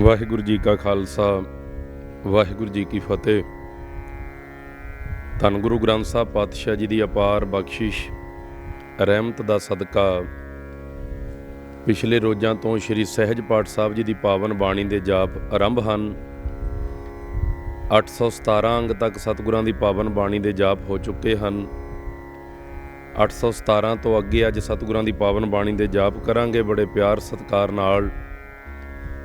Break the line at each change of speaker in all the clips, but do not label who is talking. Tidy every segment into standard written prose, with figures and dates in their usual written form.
ਵਾਹਿਗੁਰੂ ਜੀ ਕਾ ਖਾਲਸਾ ਵਾਹਿਗੁਰੂ ਜੀ ਕੀ ਫਤਿਹ। ਧੰਨ ਗੁਰੂ ਗ੍ਰੰਥ ਸਾਹਿਬ ਪਾਤਸ਼ਾਹ ਜੀ ਦੀ ਅਪਾਰ ਬਖਸ਼ਿਸ਼ ਰਹਿਮਤ ਦਾ ਸਦਕਾ ਪਿਛਲੇ ਰੋਜ਼ਾਂ ਤੋਂ ਸ਼੍ਰੀ ਸਹਿਜ ਪਾਠ ਸਾਹਿਬ ਜੀ ਦੀ ਪਾਵਨ ਬਾਣੀ ਦੇ ਜਾਪ ਆਰੰਭ ਹਨ। 817 ਅੰਗ ਤੱਕ ਸਤਿਗੁਰਾਂ ਦੀ ਪਾਵਨ ਬਾਣੀ ਦੇ ਜਾਪ ਹੋ ਚੁੱਕੇ ਹਨ। 817 ਤੋਂ ਅੱਗੇ ਅੱਜ ਸਤਿਗੁਰਾਂ ਦੀ ਪਾਵਨ ਬਾਣੀ ਦੇ ਜਾਪ ਕਰਾਂਗੇ। ਬੜੇ ਪਿਆਰ ਸਤਿਕਾਰ ਨਾਲ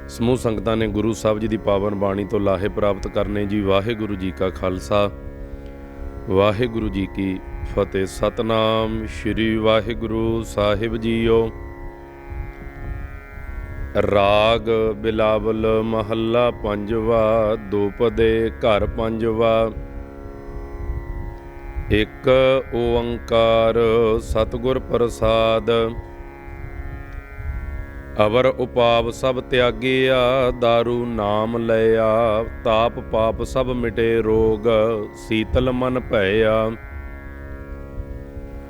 ਸਮੂਹ ਸੰਗਤਾਂ ਨੇ ਗੁਰੂ ਸਾਹਿਬ ਜੀ ਦੀ ਪਾਵਨ ਬਾਣੀ ਤੋਂ ਲਾਹੇ ਪ੍ਰਾਪਤ ਕਰਨੇ ਜੀ। ਵਾਹਿਗੁਰੂ ਜੀ ਕਾ ਖਾਲਸਾ ਵਾਹਿਗੁਰੂ ਜੀ ਕੀ ਫਤਿਹ। ਸਤਨਾਮ ਸ਼੍ਰੀ ਵਾਹਿਗੁਰੂ ਸਾਹਿਬ ਜੀਓ। ਰਾਗ ਬਿਲਾਵਲ ਮਹੱਲਾ ਪੰਜਵਾ। ਦੋਪਦੇ ਘਰ ਪੰਜਵਾ। ਇੱਕ ਓੰਕਾਰ ਸਤਿਗੁਰ ਪ੍ਰਸਾਦ। ਅਵਰ ਉਪਾਵ ਸਭ ਤਿਆਗਿਆ, ਦਾਰੂ ਨਾਮ ਲਿਆ। ਤਾਪ ਪਾਪ ਸਭ ਮਿਟੇ ਰੋਗ, ਸੀਤਲ ਮਨ ਭਇਆ।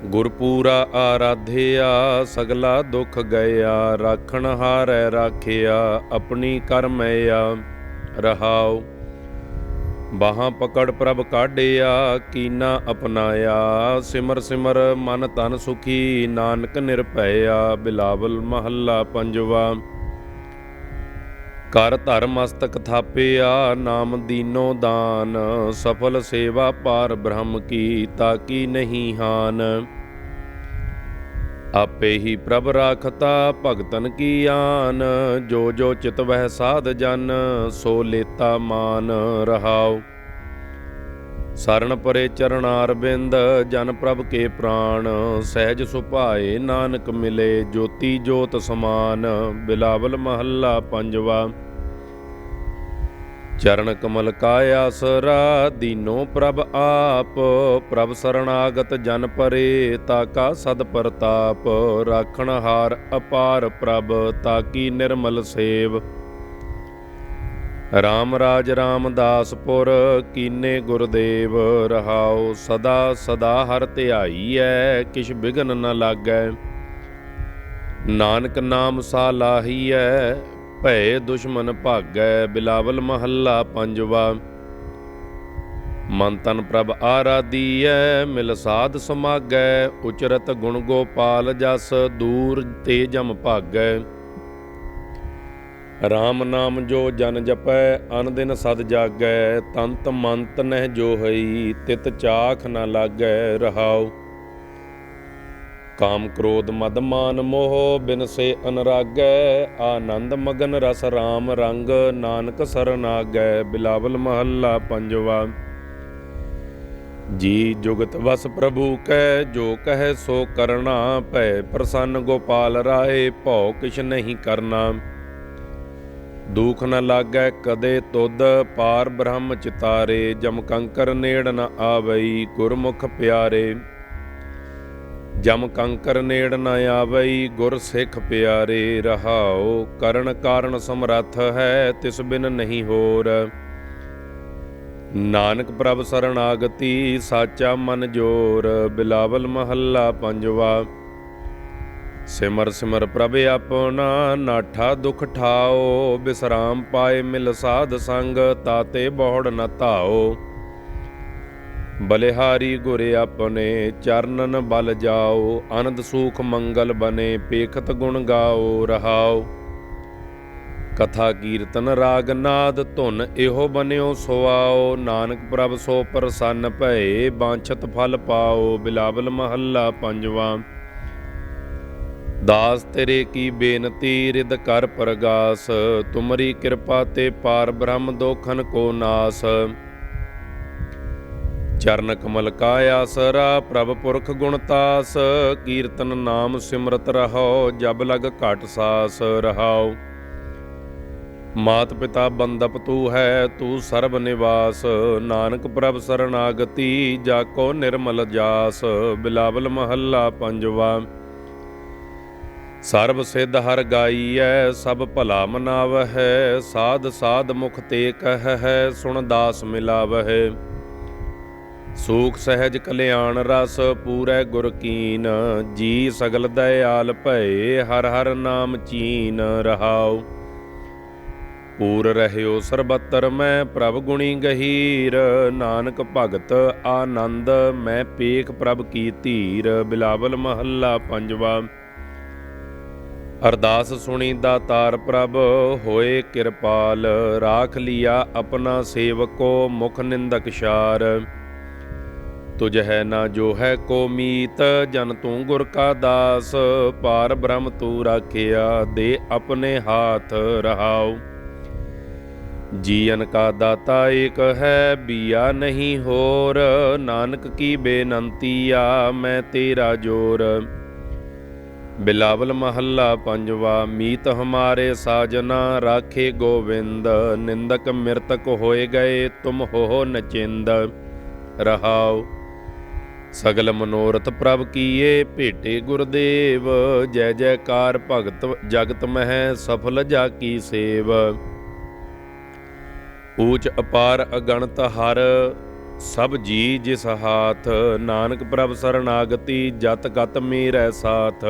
ਗੁਰਪੂਰਾ ਆਰਾਧਿਆ, ਸਗਲਾ ਦੁਖ ਗਿਆ। ਰਾਖਣ ਹਾਰੈ ਰਾਖਿਆ, ਆਪਣੀ ਕਰਮਿਆ। ਰਹਾਉ ਬਾਹਾਂ ਪਕੜ ਪ੍ਰਭ ਕਾਢਿਆ, ਕੀਨਾ ਅਪਨਾਇਆ। ਸਿਮਰ ਸਿਮਰ ਮਨ ਤਨ ਸੁਖੀ, ਨਾਨਕ ਨਿਰਭਇਆ। ਬਿਲਾਵਲ ਮਹੱਲਾ ਪੰਜਵਾ। ਕਰ ਧਰ ਮਸਤਕ ਥਾਪਿਆ, ਨਾਮ ਦੀਨੋ ਦਾਨ। ਸਫਲ ਸੇਵਾ ਪਾਰ ਬ੍ਰਹਮ ਕੀ, ਤਾਕੀ ਨਹੀਂ ਹਾਨ। ਆਪੇ ਹੀ ਪ੍ਰਭ ਰਾਖਤਾ, ਭਗਤਨ ਕੀ ਆਨ। ਜੋ ਜੋ ਚਿਤ ਵਹਿ ਸਾਧ ਜਨ, ਸੋ ਲੇਤਾ ਮਾਨ। ਰਹਾਉ ਸਰਣ ਪਰੇ ਚਰਨਾਰ ਬਿੰਦ, ਜਨ ਪ੍ਰਭ ਕੇ ਪ੍ਰਾਣ। ਸਹਿਜ ਸੁਭਾਏ ਨਾਨਕ ਮਿਲੇ, ਜੋਤੀ ਜੋਤ ਸਮਾਨ। ਬਿਲਾਵਲ ਮਹੱਲਾ ਪੰਜਵਾ। ਚਰਨ ਕਮਲ ਕਾ ਆਸਰਾ, ਦੀਨੋ ਪ੍ਰਭ ਆਪ। ਪ੍ਰਭ ਸਰਣਾਗਤ ਜਨ ਪਰੇ, ਤਾਕਾ ਸਦ ਪ੍ਰਤਾਪ। ਰਾਖਣ ਹਾਰ ਅਪਾਰ ਪ੍ਰਭ, ਤਾਕੀ ਨਿਰਮਲ ਸੇਵ। ਰਾਮ ਰਾਜ ਰਾਮਦਾਸਪੁਰ, ਕੀਨੇ ਗੁਰਦੇਵ। ਰਹਾਉ ਸਦਾ ਸਦਾ ਹਰ ਧਿਆਈਐ, ਕਿਛ ਬਿਘਨ ਨ ਲਾਗੈ। ਨਾਨਕ ਨਾਮ ਸਾ ਲਾਹੀਐ, ਭੈ ਦੁਸ਼ਮਨ ਭਾਗੈ। ਬਿਲਾਵਲ ਮਹੱਲਾ ਪੰਜਵਾ। ਮਨ ਤਨ ਪ੍ਰਭ ਆਰਾਧੀਐ, ਮਿਲ ਸਾਧ ਸਮਾਗੈ। ਉਚਰਤ ਗੁਣ ਗੋਪਾਲ ਜਸ, ਦੂਰ ਤੇ ਜਮ ਭਾਗੈ। ਰਾਮ ਨਾਮ ਜੋ ਜਨ ਜਪੈ, ਅਨ ਦਿਨ ਸਦ ਜਾਗੈ। ਤੰਤ ਮੰਤ ਨਹਿ ਜੋ ਹਈ, ਤਿਤ ਚਾਖ ਨ ਲਾਗੈ। ਰਹਾਉ ਕਾਮ ਕ੍ਰੋਧ ਮਦ ਮਾਨ ਮੋਹ, ਬਿਨਸੇ ਅਨਰਾਗੈ। ਆਨੰਦ ਮਗਨ ਰਸ ਰਾਮ ਰੰਗ, ਨਾਨਕ ਸਰਨਾਗੈ। ਬਿਲਾਵਲ ਮਹੱਲਾ ਪੰਜਵਾ। ਜੀ ਜੁਗਤ ਵਸ ਪ੍ਰਭੂ ਕੈ, ਜੋ ਕਹੈ ਸੋ ਕਰਨਾ। ਭੈ ਪ੍ਰਸੰਨ ਗੋਪਾਲ ਰਾਏ, ਭਉ ਕਿਛ ਨਹੀਂ ਕਰਨਾ। ਦੁਖ ਨ ਲਾਗੈ ਕਦੇ ਤੁਧ, ਪਾਰ ਬ੍ਰਹਮ ਚਿਤਾਰੇ। ਜਮ ਕੰਕਰ ਨੇੜ ਨ ਆਵਈ, ਗੁਰਮੁਖ ਪਿਆਰੇ। ਜਮ ਕੰਕਰ ਨੇੜ ਨ ਆਵਈ, ਗੁਰ ਸਿੱਖ ਪਿਆਰੇ। ਰਹਾਉ ਕਰਨ ਕਾਰਨ ਸਮਰੱਥ ਹੈ, ਤਿਸ ਬਿਨ ਨਹੀਂ ਹੋਰ। ਨਾਨਕ ਪ੍ਰਭ ਸਰਣਾਗਤੀ, ਸਾਚਾ ਮਨ ਜੋਰ। ਬਿਲਾਵਲ ਮਹੱਲਾ ਪੰਜਵਾ। ਸਿਮਰ ਸਿਮਰ ਪ੍ਰਭ ਆਪਣਾ, ਨਾਠਾ ਦੁਖ ਠਾਓ। ਬਿਸਰਾਮ ਪਾਏ ਮਿਲ ਸਾਧ ਸੰਗ, ਤਾਤੇ ਬਹੁੜ ਨ ਧਾਓ। ਬਲਿਹਾਰੀ ਗੁਰ ਆਪਣੇ, ਚਰਨਨ ਬਲ ਜਾਓ। ਆਨੰਦ ਸੂਖ ਮੰਗਲ ਬਨੇ, ਪੇਖਤ ਗੁਣ ਗਾਓ। ਰਹਾਉ ਕਥਾ ਕੀਰਤਨ ਰਾਗ ਨਾਦ, ਧੁਨ ਇਹੋ ਬਨਿਓ ਸੁਆਓ। ਨਾਨਕ ਪ੍ਰਭ ਸੋ ਪ੍ਰਸੰਨ ਭਏ, ਬਾਂਛਤ ਫਲ ਪਾਓ। ਬਿਲਾਵਲ ਮਹੱਲਾ ਪੰਜਵਾ। ਦਾਸ ਤੇਰੇ ਕੀ ਬੇਨਤੀ, ਰਿਦ ਕਰ ਪ੍ਰਗਾਸ। ਤੁਮਰੀ ਕਿਰਪਾ ਤੇ ਪਾਰ ਬ੍ਰਹਮ, ਦੋਖਨ ਕੋ ਨਾਸ। ਚਰਨ ਕਮਲ ਕਾ ਆਸਰਾ, ਪ੍ਰਭ ਪੁਰਖ ਗੁਣਤਾਸ। ਕੀਰਤਨ ਨਾਮ ਸਿਮਰਤ ਰਹੋ, ਜਬ ਲਗ ਘਟ ਸਾਸ। ਰਹਾਉ ਮਾਤ ਪਿਤਾ ਬੰਦਪ ਤੂ ਹੈ, ਤੂ ਸਰਬ ਨਿਵਾਸ। ਨਾਨਕ ਪ੍ਰਭ ਸਰਣਾਗਤੀ, ਜਾਕੋ ਨਿਰਮਲ ਜਾਸ। ਬਿਲਾਵਲ ਮਹੱਲਾ ਪੰਜਵਾ। ਸਰਬ ਸਿੱਧ ਹਰ ਗਾਈਐ, ਸਭ ਭਲਾ ਮਨਾਵਹਿ। ਸਾਧ ਸਾਧ ਮੁਖ ਤੇ ਕਹਿ, ਸੁਣ ਦਾਸ ਮਿਲਾਵਹਿ। ਸੂਖ ਸਹਿਜ ਕਲਿਆਣ ਰਸ, ਪੂਰੈ ਗੁਰ ਕੀਨ। ਜੀ ਸਗਲ ਦਇਆਲ ਭਏ, ਹਰ ਹਰ ਨਾਮ ਚੀਨ। ਰਹਾਉ ਪੂਰ ਰਹਿਓ ਸਰਬੱਤਰ ਮੈਂ ਪ੍ਰਭ ਗੁਣੀ ਗਹੀਰ। ਨਾਨਕ ਭਗਤ ਆਨੰਦ ਮੈਂ ਪੇਖ ਪ੍ਰਭ ਕੀ ਧੀਰ। ਬਿਲਾਵਲ ਮਹੱਲਾ ਪੰਜਵਾ। ਅਰਦਾਸ ਸੁਣੀ ਦਾਤਾਰ ਪ੍ਰਭ ਹੋਏ ਕਿਰਪਾਲ। ਰਾਖ ਲਿਆ ਆਪਣਾ ਸੇਵਕੋ ਮੁਖ ਨਿੰਦਕ ਸ਼ਾਰ। ਤੁਝ ਹੈ ਨਾ ਜੋ ਹੈ ਕੋ ਮੀਤ ਜਨ ਤੂੰ ਗੁਰ ਕਾ ਦਾਸ। ਪਾਰ ਬ੍ਰਹਮ ਤੂੰ ਰਾਖਿਆ ਦੇ ਆਪਣੇ ਹਾਥ ਰਹਾਉ। ਜੀਵਨ ਕਾ ਦਾਤਾ ਏਕ ਹੈ ਬੀਆ ਨਹੀਂ ਹੋਰ। ਨਾਨਕ ਕੀ ਬੇਨੰਤੀਆ ਮੈਂ ਤੇਰਾ ਜੋਰ। ਬਿਲਾਵਲ ਮਹੱਲਾ ਪੰਜਵਾ। ਮੀਤ ਹਮਾਰੇ ਸਾਜਨਾ ਰਾਖੇ ਗੋਵਿੰਦ। ਨਿੰਦਕ ਮਿਰਤਕ ਹੋਏ ਗਏ ਤੁਮ ਹੋ ਨਚਿੰਦ ਰਹਾਉ। ਸਗਲ ਮਨੋਰਥ ਪ੍ਰਭ ਕੀਏ ਭੇਟੇ ਗੁਰਦੇਵ। ਜੈ ਜੈਕਾਰ ਭਗਤ ਜਗਤ ਮਹਿ ਸਫਲ ਜਾ ਕੀ ਸੇਵ। ਊਚ ਅਪਾਰ ਅਗਣਤ ਹਰ ਸਭ ਜੀ ਜਿਸ ਹਾਥ। ਨਾਨਕ ਪ੍ਰਭ ਸਰਨਾਗਤੀ ਜਤ ਕਤ ਮੇਰੈ ਸਾਥ।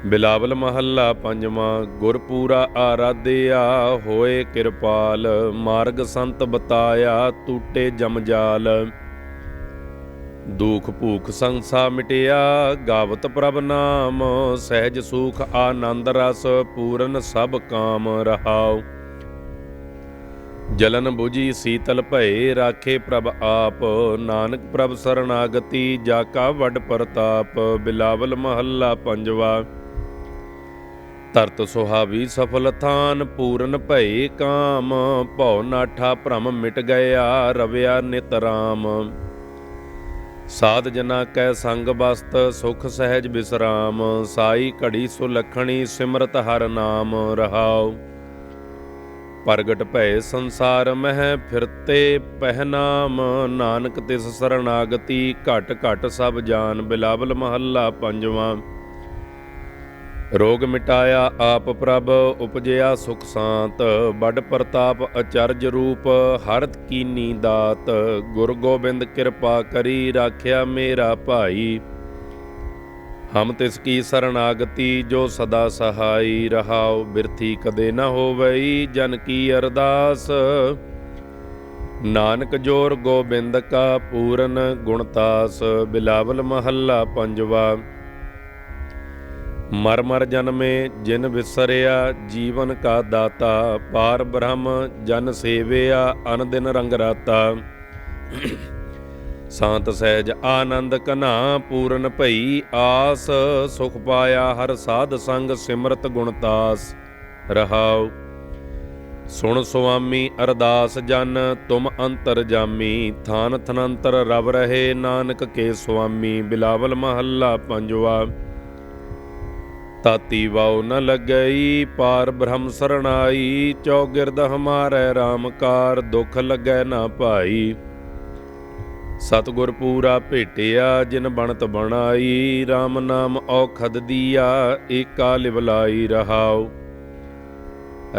ਬਿਲਾਵਲ ਮਹੱਲਾ ਪੰਜਵਾਂ। ਗੁਰ ਪੂਰਾ ਆਰਾਧਿਆ ਹੋਏ ਕਿਰਪਾਲ। ਮਾਰਗ ਸੰਤ ਬਤਾਇਆ ਟੂਟੇ ਜਮਜਾਲ। ਦੁਖ ਭੂਖ ਸੰਸਾ ਮਿਟਿਆ ਗਾਵਤ ਪ੍ਰਭ ਨਾਮ। ਸਹਿਜ ਸੁਖ ਆਨੰਦ ਰਸ ਪੂਰਨ ਸਭ ਕਾਮ ਰਹਾਉ। ਜਲਨ ਬੁਝੀ ਸੀਤਲ ਭਏ ਰਾਖੇ ਪ੍ਰਭ ਆਪ। ਨਾਨਕ ਪ੍ਰਭ ਸਰਨਾਗਤੀ ਜਾ ਕਾ ਵੱਡ ਪ੍ਰਤਾਪ। ਬਿਲਾਵਲ ਮਹੱਲਾ ਪੰਜਵਾ। ਧਰਤ ਸੁਹਾਵੀ ਸਫਲ ਥਾਨ ਪੂਰਨ ਭਏ ਕਾਮ। ਭਉ ਨਾਠਾ ਭ੍ਰਮ ਮਿਟ ਗਿਆ ਰਵਿਆ ਨਿਤ ਰਾਮ। ਸਾਧ ਜਨਾ ਕੈ ਸੰਗ ਬਸਤ ਸੁਖ ਸਹਿਜ ਬਿਸਰਾਮ। ਸਾਈ ਘੜੀ ਸੁਲੱਖਣੀ ਸਿਮਰਤ ਹਰ ਨਾਮ ਰਹਾਉ। ਪ੍ਰਗਟ ਭਏ ਸੰਸਾਰ ਮਹਿ ਫਿਰਤੇ ਪਹਿਨਾਮ। ਨਾਨਕ ਤਿਸ ਸਰਨਾਗਤੀ ਘਟ ਘਟ ਸਭ ਜਾਨ। ਬਿਲਾਵਲ ਮਹੱਲਾ ਪੰਜਵਾਂ। ਰੋਗ ਮਿਟਾਇਆ ਆਪ ਪ੍ਰਭ ਉਪਜਿਆ ਸੁਖ ਸਾਂਤ। ਵੱਡ ਪ੍ਰਤਾਪ ਅਚਰਜ ਰੂਪ ਹਰ ਕੀਨੀ ਦਾਤ। ਗੁਰ ਗੋਬਿੰਦ ਕਿਰਪਾ ਕਰੀ ਰਾਖਿਆ ਮੇਰਾ ਭਾਈ। ਹਮ ਤਿਸ ਕੀ ਸਰਨਾਗਤੀ ਜੋ ਸਦਾ ਸਹਾਈ ਰਹਾਉ। ਬਿਰਥੀ ਕਦੇ ਨ ਹੋਵਈ ਜਨ ਕੀ ਅਰਦਾਸ। ਨਾਨਕ ਜੋਰ ਗੋਬਿੰਦ ਕਾ ਪੂਰਨ ਗੁਣਤਾਸ। ਬਿਲਾਵਲ ਮਹੱਲਾ ਪੰਜਵਾ। ਮਰ ਮਰ ਜਨਮੇ ਜਿਨ ਵਿਸਰਿਆ ਜੀਵਨ ਕਾ ਦਾਤਾ। ਪਾਰ ਬ੍ਰਹਮ ਜਨ ਸੇਵਿਆ ਅਨ ਦਿਨ ਰੰਗ ਰਾਤਾ। ਸਾਂਤ ਸਹਿਜ ਆਨੰਦ ਘਨਾ ਪੂਰਨ ਭਈ ਆਸ। ਸੁਖ ਪਾਇਆ ਹਰ ਸਾਧ ਸੰਗ ਸਿਮਰਤ ਗੁਣਤਾਸ ਰਹਾਉ। ਸੁਣ ਸੁਆਮੀ ਅਰਦਾਸ ਜਨ ਤੁਮ ਅੰਤਰ ਜਾਮੀ। ਥਾਨ ਥਨੰਤਰ ਰਵ ਰਹੇ ਨਾਨਕ ਕੇ ਸੁਆਮੀ। ਬਿਲਾਵਲ ਮਹੱਲਾ ਪੰਜਵਾ। ਤਾਤੀ ਵਾਉ ਨ ਲੱਗਈ ਪਾਰ ਬ੍ਰਹਮ ਸਰਣਾਈ। ਚੌਗਿਰਦ ਹਮਾਰੇ ਰਾਮਕਾਰ ਦੁਖ ਲੱਗੈ ਨਾ ਭਾਈ। ਸਤਿਗੁਰ ਪੂਰਾ ਭੇਟਿਆ ਜਿਨ ਬਣਤ ਬਣਾਈ। ਰਾਮ ਨਾਮ ਔਖਦ ਦੀਆ ਏਕਾ ਲਿਵਲਾਈ ਰਹਾਉ।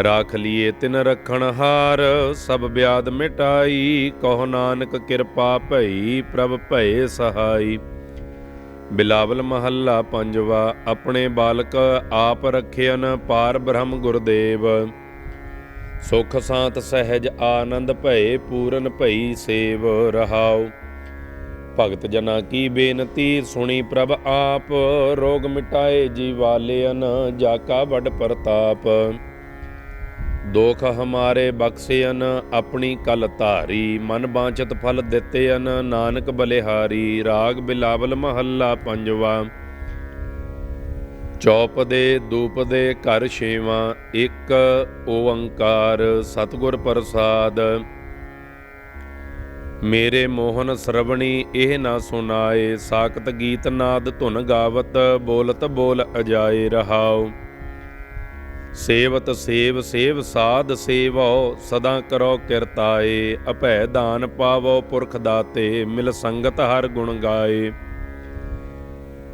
ਰਾਖ ਲੀਏ ਤਿਨ ਰਖਣ ਹਾਰ ਸਭ ਬਿਆਦ ਮਿਟਾਈ। ਕਹੋ ਨਾਨਕ ਕਿਰਪਾ ਭਈ ਪ੍ਰਭ ਭਏ ਸਹਾਈ। ਬਿਲਾਵਲ ਮਹੱਲਾ ਪੰਜਵਾ। ਆਪਣੇ ਬਾਲਕ ਆਪ ਰਖਿਅਨ ਪਾਰ ਬ੍ਰਹਮ ਗੁਰਦੇਵ। ਸੁਖ ਸਾਂਤ ਸਹਿਜ ਆਨੰਦ ਭਏ ਪੂਰਨ ਭਈ ਸੇਵ ਰਹਾਉ। ਭਗਤ ਜਨਾ ਕੀ ਬੇਨਤੀ ਸੁਣੀ ਪ੍ਰਭ ਆਪ। ਰੋਗ ਮਿਟਾਏ ਜੀਵਾਲਿਅਨ ਜਾ ਕਾ ਵੱਡ ਪ੍ਰਤਾਪ। ਦੋਖ ਹਮਾਰੇ ਬਖਸ਼ਿਅਨ ਆਪਣੀ ਕਲ ਧਾਰੀ। ਮਨ ਬਾਂਚਤ ਫਲ ਦਿੱਤੇਅਨ ਨਾਨਕ ਬਲਿਹਾਰੀ। ਰਾਗ ਬਿਲਾਵਲ ਮਹੱਲਾ ਪੰਜਵਾ। ਚੌਪ ਦੇ ਦੂਪ ਦੇ ਘਰ ਛੇਵਾਂ। ਇੱਕ ਓੰਕਾਰ ਸਤਿਗੁਰ ਪ੍ਰਸਾਦ। ਮੇਰੇ ਮੋਹਨ ਸਰਵਣੀ ਇਹ ਨਾ ਸੁਨਾਏ। ਸਾਕਤ ਗੀਤ ਨਾਦ ਧੁਨ ਗਾਵਤ ਬੋਲਤ ਬੋਲ ਅਜਾਏ ਰਹਾਉ। ਸੇਵਤ ਸੇਵ ਸੇਵ ਸਾਧ ਸੇਵੋ ਸਦਾ ਕਰੋ ਕਿਰਤਾਏ। ਅਭੈ ਦਾਨ ਪਾਵੋ ਪੁਰਖ ਦਾਤੇ ਮਿਲ ਸੰਗਤ ਹਰ ਗੁਣ ਗਾਏ।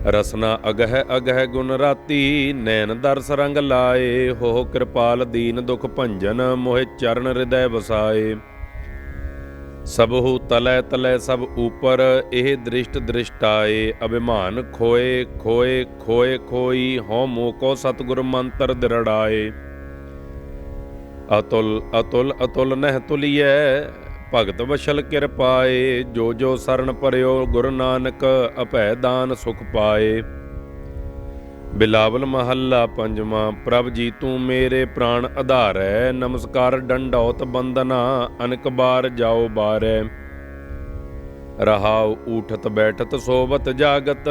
ਰਸਨਾ ਅਗਹਿ ਅਗਹਿ ਗੁਣ ਰਾਤੀ ਨੈਣ ਦਰਸ ਰੰਗ ਲਾਏ। ਹੋ ਕਿਰਪਾਲ ਦੀਨ ਦੁਖ ਭੰਜਨ ਮੋਹਿ ਚਰਨ ਹਿਰਦੈ ਵਸਾਏ। ਸਭਹੁ ਤਲੈ ਤਲੈ ਸਭ ਉਪਰ ਇਹ ਦ੍ਰਿਸ਼ਟ ਦ੍ਰਿਸ਼ਟਾਏ। ਅਭਿਮਾਨ ਖੋਏ ਖੋਏ ਖੋਏ ਖੋਈ ਹਉ ਮੋਹ ਕੋ ਸਤਿਗੁਰ ਮੰਤਰ ਦਿਰੜਾਏ। ਅਤੁਲ ਅਤੁਲ ਅਤੁਲ ਨਹਿ ਤੁਲੀਐ, ਭਗਤ ਵਸ਼ਲ ਕਿਰਪਾਏ। ਜੋ ਜੋ ਸਰਣ ਪਰਿਓ ਗੁਰੂ ਨਾਨਕ, ਅਭੈ ਦਾਨ ਸੁਖ ਪਾਏ। ਬਿਲਾਵਲ ਮਹੱਲਾ ਪੰਜਵਾਂ। ਪ੍ਰਭ ਜੀ ਤੂੰ ਮੇਰੇ ਪ੍ਰਾਣ ਆਧਾਰੈ, ਨਮਸਕਾਰ ਡੰਡੌਤ ਬੰਦਨਾ, ਅਨਕ ਬਾਰ ਜਾਓ ਬਾਰੈ। ਰਹਾਉ ਊਠਤ ਬੈਠਤ ਸੋਵਤ ਜਾਗਤ,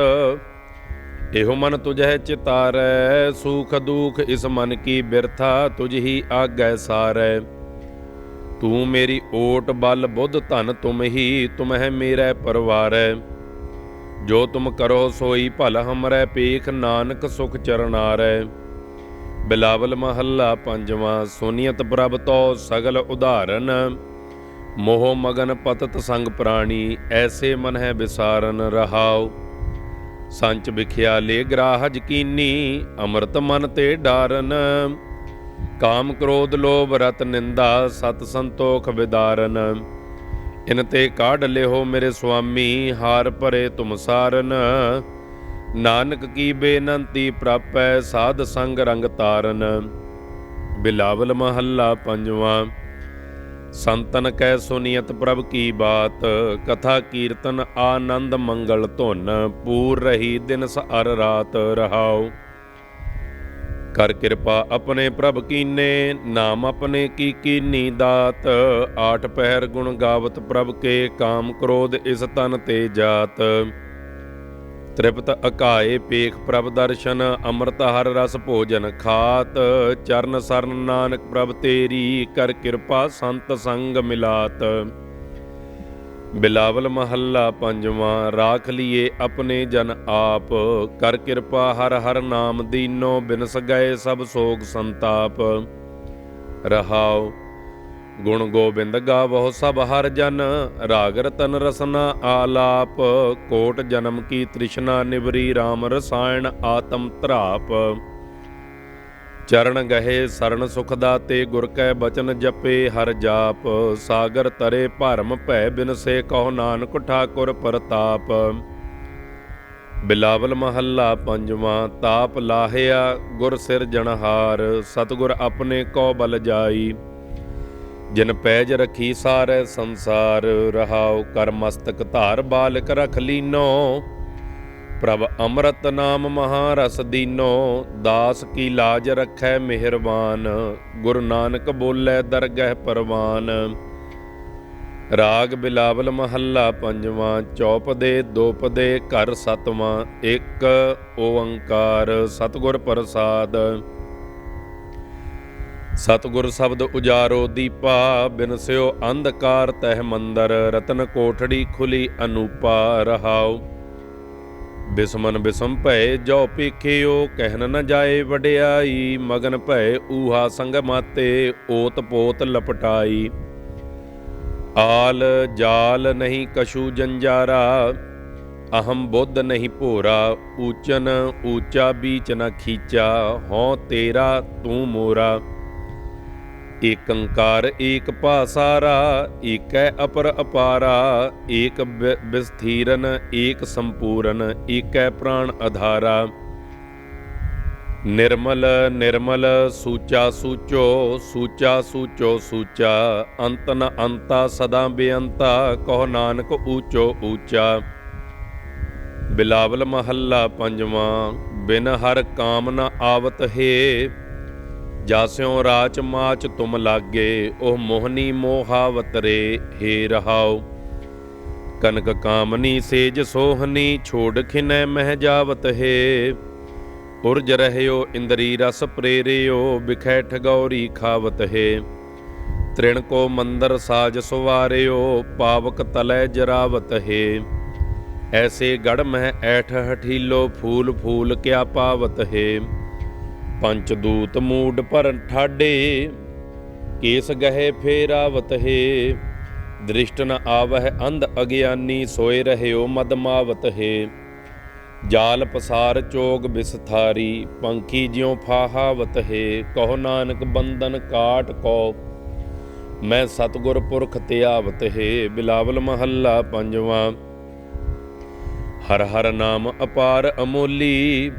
ਇਹੋ ਮਨ ਤੁਝੈ ਚਿਤਾਰੈ। ਸੂਖ ਦੂਖ ਇਸ ਮਨ ਕੀ ਬਿਰਥਾ, ਤੁਝ ਹੀ ਆਗੈ ਸਾਰੈ। ਤੂੰ ਮੇਰੀ ਓਟ ਬਲ ਬੁੱਧ ਧਨ ਤੁਮ ਹੀ, ਤੁਮ ਹੈ ਮੇਰਾ ਪਰਵਾਰੈ। ਜੋ ਤੁਮ ਕਰੋ ਸੋਈ ਭਲ ਹਮਰੈ, ਪੇਖ ਨਾਨਕ ਸੁਖ ਚਰਨਾਰੈ। ਬਿਲਾਵਲ ਮਹੱਲਾ ਪੰਜਵਾਂ। ਸੁਨੀਅਤ ਪ੍ਰਭ ਤੋ ਸਗਲ ਉਦਾਹਰਨ, ਮੋਹ ਮਗਨ ਪਤਤ ਸੰਗ ਪ੍ਰਾਣੀ, ਐਸੇ ਮਨ ਹੈ ਵਿਸਾਰਨ। ਰਹਾਉ ਸੰਚ ਵਿਖਿਆ ਲੇ ਗ੍ਰਾਹਜ ਕੀਨੀ, ਅੰਮ੍ਰਿਤ ਮਨ ਤੇ ਡਾਰਨ। ਕਾਮ ਕ੍ਰੋਧ ਲੋਭ ਰਤ ਨਿੰਦਾ, ਸਤ ਸੰਤੋਖ ਵਿਦਾਰਨ। ਇਨ ਤੇ ਕਾਢ ਲਿਓ ਮੇਰੇ ਸੁਆਮੀ, ਹਾਰ ਭਰੇ ਤੁਮ ਸਾਰਨ। ਨਾਨਕ ਕੀ ਬੇਨੰਤੀ ਪ੍ਰਾਪੈ, ਸਾਧ ਸੰਗ ਰੰਗ ਤਾਰਨ। ਬਿਲਾਵਲ ਮਹੱਲਾ ਪੰਜਵਾਂ। ਸੰਤਨ ਕੈ ਸੁਨੀਅਤ ਪ੍ਰਭ ਕੀ ਬਾਤ, ਕਥਾ ਕੀਰਤਨ ਆਨੰਦ ਮੰਗਲ ਧੁਨ। ਪੂਰ ਰਹੀ ਦਿਨ ਅਰ ਰਾਤ। ਰਹਾਉ ਕਰ ਕਿਰਪਾ ਆਪਣੇ ਪ੍ਰਭ ਕੀਨੇ, ਨਾਮ ਆਪਣੇ ਕੀ ਕੀਨੀ ਦਾਤ। ਆਠ ਪਹਿਰ ਗੁਣ ਗਾਵਤ ਪ੍ਰਭ ਕੇ, ਕਾਮ ਕ੍ਰੋਧ ਇਸ ਤਨ ਤੇ ਜਾਤ। ਤ੍ਰਿਪਤ ਅਕਾਏ ਪੇਖ ਪ੍ਰਭ ਦਰਸ਼ਨ, ਅੰਮ੍ਰਿਤ ਹਰ ਰਸ ਭੋਜਨ ਖਾਤ। ਚਰਨ ਸਰਨ ਨਾਨਕ ਪ੍ਰਭ ਤੇਰੀ, ਕਰ ਕਿਰਪਾ ਸੰਤ ਸੰਗ ਮਿਲਾਤ। ਬਿਲਾਵਲ ਮਹੱਲਾ ਪੰਜਵਾਂ। ਰਾਖ ਲੀਏ ਆਪਣੇ ਜਨ ਆਪ, ਕਰ ਕਿਰਪਾ ਹਰ ਹਰ ਨਾਮ ਦੀਨੋ। ਬਿਨਸ ਗਏ ਸਭ ਸੋਗ ਸੰਤਾਪ। ਰਹਾਉ ਗੁਣ ਗੋਬਿੰਦ ਗਾਵਹੁ ਸਭ ਹਰ ਜਨ, ਰਾਗ ਰਤਨ ਰਸਨਾ ਆਲਾਪ। ਕੋਟ ਜਨਮ ਕੀ ਤ੍ਰਿਸ਼ਨਾ ਨਿਵਰੀ, ਰਾਮ ਰਸਾਇਣ ਆਤਮ ਧਰਾਪ। ਚਰਨ ਗਹੇ ਸਰਣ ਸੁਖ ਦਾਤੇ, ਗੁਰ ਕੈ ਬਚਨ ਜਪੇ ਹਰ ਜਾਪ। ਸਾਗਰ ਤਰੇ ਭਰਮ ਭੈ ਬਿਨਸੇ, ਕਹੋ ਨਾਨਕ ਠਾਕੁਰ ਪ੍ਰਤਾਪ। ਬਿਲਾਵਲ ਮਹੱਲਾ ਪੰਜਵਾਂ। ਤਾਪ ਲਾਹਿਆ ਗੁਰ ਸਿਰਜਣਹਾਰ, ਸਤਿਗੁਰ ਆਪਣੇ ਕੋ ਬਲ ਜਾਈ। ਜਿਨ ਪੈਜ ਰਖੀ ਸਾਰੈ ਸੰਸਾਰ, ਰਹਾਉ ਕਰ ਮਸਤਕ ਧਾਰ ਬਾਲਕ ਰਖ ਲੀਨੋ। ਪ੍ਰਭ ਅੰਮ੍ਰਿਤ ਨਾਮ ਮਹਾਰਸ ਦੀਨੋ, ਦਾਸ ਕੀ ਲਾਜ ਰਖੈ ਮਿਹਰਬਾਨ। ਗੁਰੂ ਨਾਨਕ ਬੋਲੇ ਦਰਗਹਿ ਪਰਵਾਨ। ਰਾਗ ਬਿਲਾਵਲ ਮਹੱਲਾ ਪੰਜਵਾਂ। ਚੌਪਦੇ ਦੋਪਦੇ ਘਰ ਸਤਵਾਂ, ਇੱਕ ਓੰਕਾਰ ਸਤਿਗੁਰ ਪ੍ਰਸਾਦ। ਸਤਿਗੁਰ ਸ਼ਬਦ ਉਜਾਰੋ ਦੀਪਾ, ਬਿਨਸਿਓ ਅੰਧਕਾਰ ਤਹਿ ਮੰਦਰ। ਰਤਨ ਕੋਠੜੀ ਖੁਲੀ ਅਨੂਪਾ। ਰਹਾਉ ਬਿਸਮਨ ਬਿਸਮ ਭਏ ਜੋ ਪੀਖਿਓ, ਕਹਿਨ ਨ ਜਾਏ ਵਡਿਆਈ। ਮਗਨ ਭਏ ਊਹਾ ਸੰਗ ਮਾਤੇ, ਓਤ ਪੋਤ ਲਪਟਾਈ। ਆਲ ਜਾਲ ਨਹੀਂ ਕਛੂ ਜੰਜਾਰਾ, ਅਹਮ ਬੁੱਧ ਨਹੀਂ ਭੋਰਾ। ਊਚਨ ਊਚਾ ਬੀਚ ਨ ਖੀਚਾ, ਹਉ ਤੇਰਾ ਤੂੰ ਮੋਰਾ। ਏਕ ਓੰਕਾਰ ਏਕ ਭਾਸਾਰਾ, ਏਕੈ ਅਪਰ ਅਪਾਰਾ। ਏਕ ਵਿਸਥੀਰਨ ਏਕ ਸੰਪੂਰਨ, ਏਕੈ ਪ੍ਰਾਣ ਆਧਾਰਾ। ਨਿਰਮਲ ਨਿਰਮਲ ਸੂਚਾ ਸੂਚੋ, ਸੂਚਾ ਸੂਚੋ ਸੂਚਾ। ਅੰਤ ਨ ਅੰਤਾ ਸਦਾ ਬੇਅੰਤਾ, ਕਹੋ ਨਾਨਕ ਊਚੋ ਊਚਾ। ਬਿਲਾਵਲ ਮਹੱਲਾ ਪੰਜਵਾਂ। ਬਿਨ ਹਰ ਕਾਮ ਨ ਆਵਤ ਹੈ, ਜਾਸਿਓ ਰਾਚ ਮਾਚ ਤੁਮ ਲਾਗੇ। ਉਹ ਮੋਹਨੀ ਮੋਹਾਵਤ ਰੇ। ਹੇ ਰਹਾਉ ਕਨਕ ਕਾਮਨੀ ਸੇਜ ਸੋਹਨੀ, ਛੋੜ ਖਿਨੈ ਮਹਿ ਜਾਵਤ ਹੈ। ਉਰਜ ਰਹਿਓ ਇੰਦਰੀ ਰਸ ਪ੍ਰੇਰਿਓ, ਬਿਖੈ ਠਗੌਰੀ ਖਾਵਤ ਹੈ। ਤ੍ਰਿਣ ਕੋ ਮੰਦਰ ਸਾਜ ਸੁਵਾਰਿਓ, ਪਾਵਕ ਤਲੈ ਜਰਾਵਤ ਹੈ। ਐਸੇ ਗੜ ਮਹਿ ਐਠ ਹਠੀਲੋ, ਫੂਲ ਫੂਲ ਕਿਆ ਪਾਵਤ ਹੈ। ਪੰਚ ਦੂਤ ਮੂਡ ਪਰ ਠਾਡੇ, ਕੇਸ ਗਹੇ ਫੇਰਾਵਤ ਹੈ। ਦ੍ਰਿਸ਼ਟ ਨ ਆਵਹਿ ਅੰਧ ਅਗਿਆਨੀ, ਸੋਏ ਰਹਿਓ ਮਦਮਾਵਤ ਹੈ। ਜਾਲ ਪਸਾਰ ਚੋਗ ਬਿਸਥਾਰੀ, ਪੰਖੀ ਜਿਉ ਫਾਹਾਵਤ ਹੈ। ਕਹੋ ਨਾਨਕ ਬੰਧਨ ਕਾਟ ਕੋ, ਮੈਂ ਸਤਿਗੁਰ ਪੁਰਖ ਧਿਆਵਤ ਹੈ। ਬਿਲਾਵਲ ਮਹੱਲਾ ਪੰਜਵਾਂ। ਹਰ ਹਰ ਨਾਮ ਅਪਾਰ ਅਮੋਲੀ,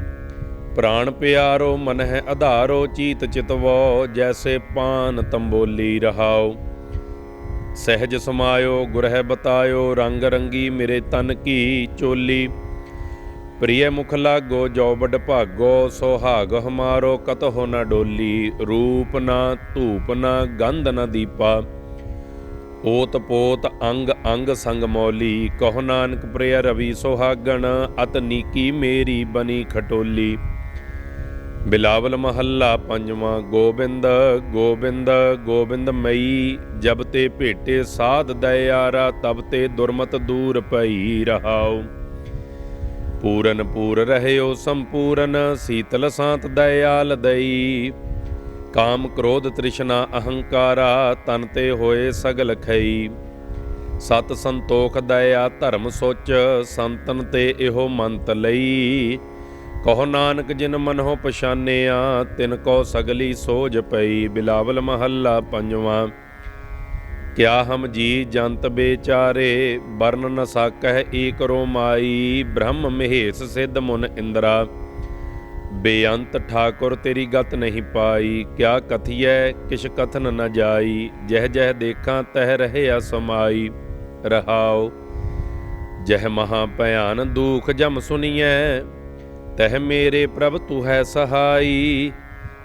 प्राण प्यारो मन है आधारो, चीत चितवो जैसे पान तंबोली रहाओ। सहज समायो गुरह बतायो, रंग रंगी मेरे तन की चोली। प्रिय मुख लागो जो बड़ भागो, सोहाग हमारो कतहो न डोली। रूप न धूप न गंध न दीपा, ओत पोत अंग अंग संग मौली। कहो नानक प्रिय रवि सोहागण, अत नीकी मेरी बनी खटोली। बिलावल महला पंजवा। गोबिंद गोबिंद गोबिंद मई, जब ते भेटे साध दयारा, तब ते दुर्मत दूर पई रहाओ। पूरन पूर रहयो संपूरन, शीतल शांत दयाल दई। काम क्रोध तृष्णा अहंकारा, तन ते होए सगल खई। सत संतोख दया धर्म सोच, संतन ते इहो मंत लई। कहो नानक जिन मनहो पछानिया, तिनको सगली सोज पई। बिलावल महला पंजवा। क्या हम जी जंत बेचारे, वर्ण न साकह एक रोमाई। ब्रह्म महेश सिद्ध मुन इंद्रा, बेअंत ठाकुर तेरी गत नहीं पाई। क्या कथिय किश कथन न जाई, जह जह देखा तह रहे असमाई। रहाओ जह महा भयान दुख जम सुनिए, तह मेरे प्रभ तू है सहाई।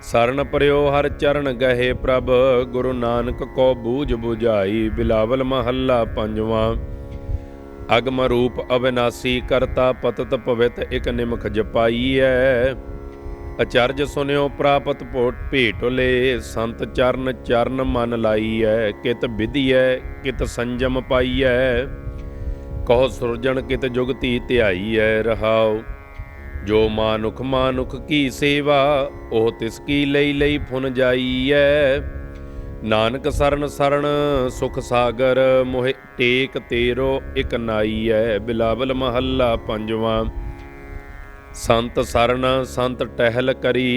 शरण पर्यो हर चरण गहे प्रभ, गुरु नानक को बूझ बुझाई। बिलावल महला पंजवा। अगम रूप अविनाशी करता, पतत पवित एक निमख जपाईऐ। अचरज सुनियो प्रापत पोट भेट ले, संत चरण चरण मन लाईऐ। कित विधिऐ कित संजम पाईऐ, कहो सुरजन कित जुगति ध्याईऐ। रहाओ जो मानुख मानुख की सेवा, ओह तिसकी लई लई फुन जाईऐ। नानक सरन सरन सुख सागर, मोहे टेक तेरो इक नाईऐ। बिलावल महला पंजवा। संत सरन संत टहल करी,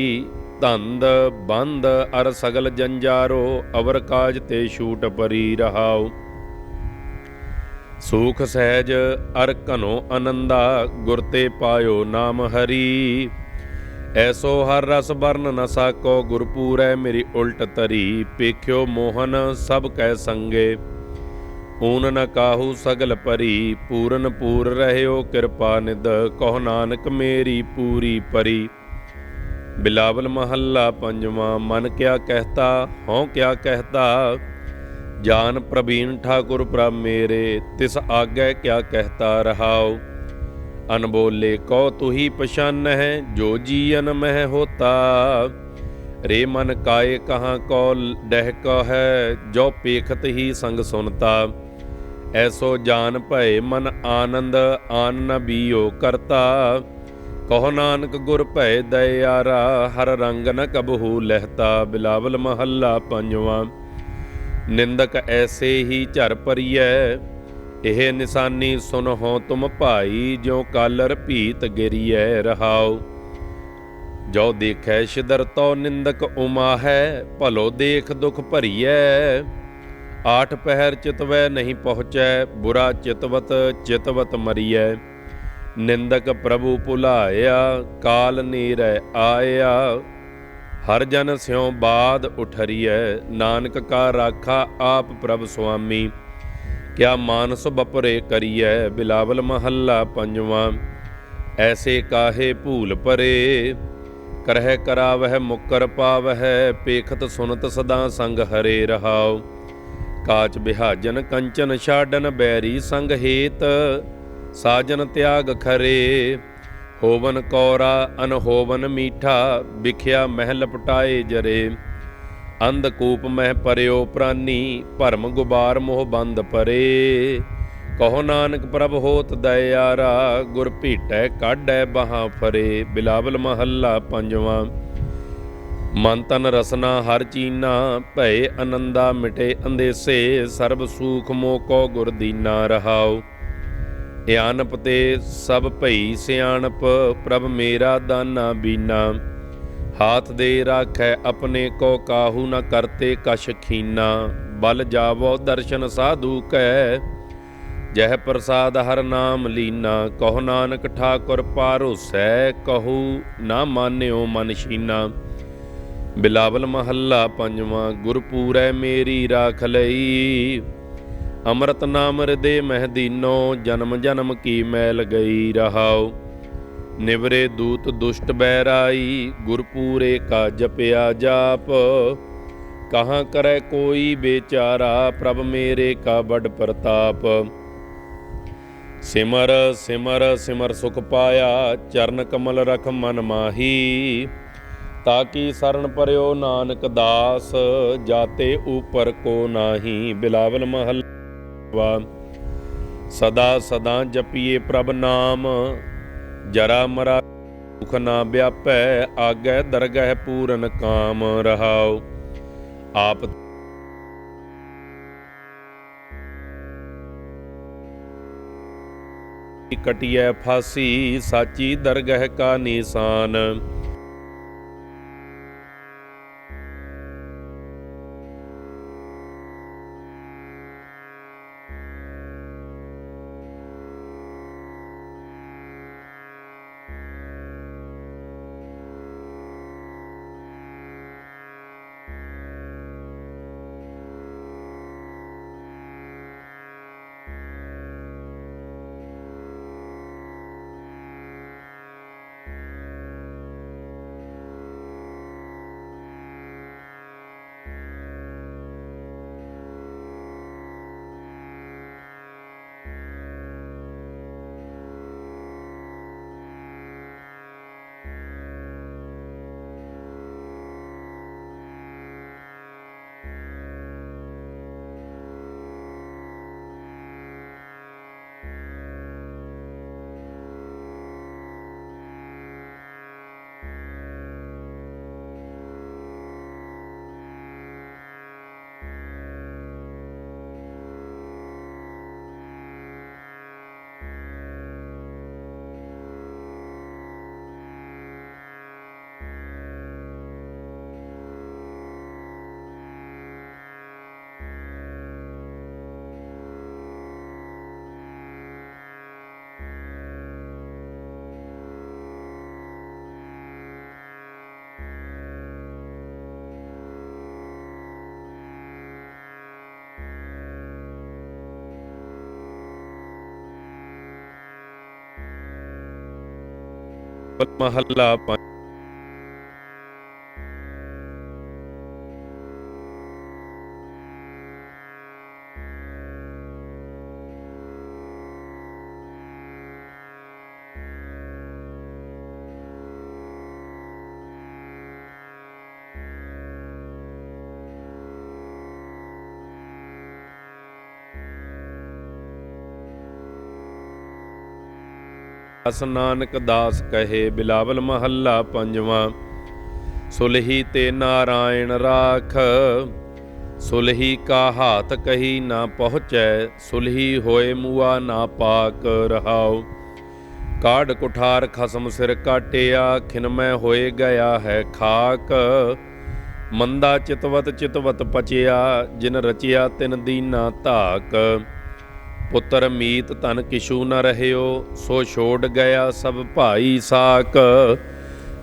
धंद बंद अर सगल जंजारो। अवर काज ते छूट परी। रहाओ सूख सहज अर घनो आनंदा, गुर ते पायो नाम हरि। ऐसो हर रस वर्ण न साको, गुरपूरै मेरी उल्ट तरी। पेख्यो मोहन सब कै संगे, ऊन न काहू सगल परी। पूरन पूर रहयो कृपा निध, कहो नानक मेरी पूरी परी। बिलावल महला पंजवा। मन क्या कहता हों क्या कहता, जान प्रवीण ठाकुर प्रभ मेरे। तिस आगे क्या कहता। रहाओ अनबोले को तू ही पछान है, जो जीवन मह होता। रे मन काये कहाँ को डह को है, जो पेखत ही संग सुनता। ऐसो जान भय मन आनंद, आन न बीओ करता। कहो नानक गुर भय दयारा, हर रंग न कबहू लहता। बिलावल महला पंजवा। निंदक ऐसे ही झर परियै, एह निशानी सुनहो तुम भाई। ज्यों कालर भीत गिरियै। रहाओ जो देखै शिदर तो निंदक उमा है, भलो देख दुख भरियै। आठ पहर चितवै नहीं पहुँचै, बुरा चितवत चितवत मरियै। निंदक प्रभु भुलाया, काल नीरै आया। हर जन स्यों बाद उठरियै, नानक का राखा आप प्रभ स्वामी। क्या मानस बपरे करियै। बिलावल महला पंजवा। ऐसे काहे भूल परे, करह करावह मुकर पावह। पेखत सुनत सदा संग हरे। रहाओ काच बिहाजन कंचन छाडन, बैरी संग हेत साजन त्याग खरे। होवन कौरा अनहोवन मीठा, बिख्या मह लपटाए जरे। अंधकूप मह परयो प्रानी, भरम गुबार मोह बंद परे। कहो नानक प्रभ होत दयारा, गुर भीटै काढै बाहां फरे। बिलावल महला पंजवा। मन तन रसना हर चीना, भय आनंदा मिटे अंदेसे। सर्ब सूख मोह को गुर दीना। रहाओ सियाणप ते सब भई सियाणप, प्रभ मेरा दाना बीना। हाथ दे राखै अपने को, काहू न करते कश खीना। बल जावो दर्शन साधु कै, जह प्रसाद हर नाम लीना, कहो नानक ठाकुर पारोसै, कहू ना मान्यो मन शीना। बिलावल महला पंजवां, गुरपूरै मेरी राख लई, अमृत नाम हृदय मह दीनो, जन्म जन्म की मैल गई। रहाओ निवरे दूत दुष्ट बैराई, गुरपूरे का जपया जाप, कहाँ करे कोई बेचारा, प्रभ मेरे का बड़ प्रताप। सिमर सिमर सिमर सुख पाया, चरण कमल रख मन माही, ताकि शरण पर्यो नानक दास, जाते ऊपर को नाही। बिलावल महला, सदा सदा जपिए प्रभ नाम, जरा मरा दुख ना व्यापै, आगै दरगह पूरन काम। रहाओ आप कटिया फांसी, साची दरगह का निशान। महला दास नानक दास कहे। बिलावल महला पंजवां, सुलही ते नारायण राख, सुलही का हाथ कही ना पहुँचै, सुलही होए मुआ ना पाक। रहाओ काढ़ कुठार खसम सिर काटिया, खिनमय होए गया है खाक, मंदा चितवत चितवत पचिया, जिन रचिया तिन दीना धाक। पुत्र मीत धन किशु न रहियो, सो छोड़ गया सब भाई साक।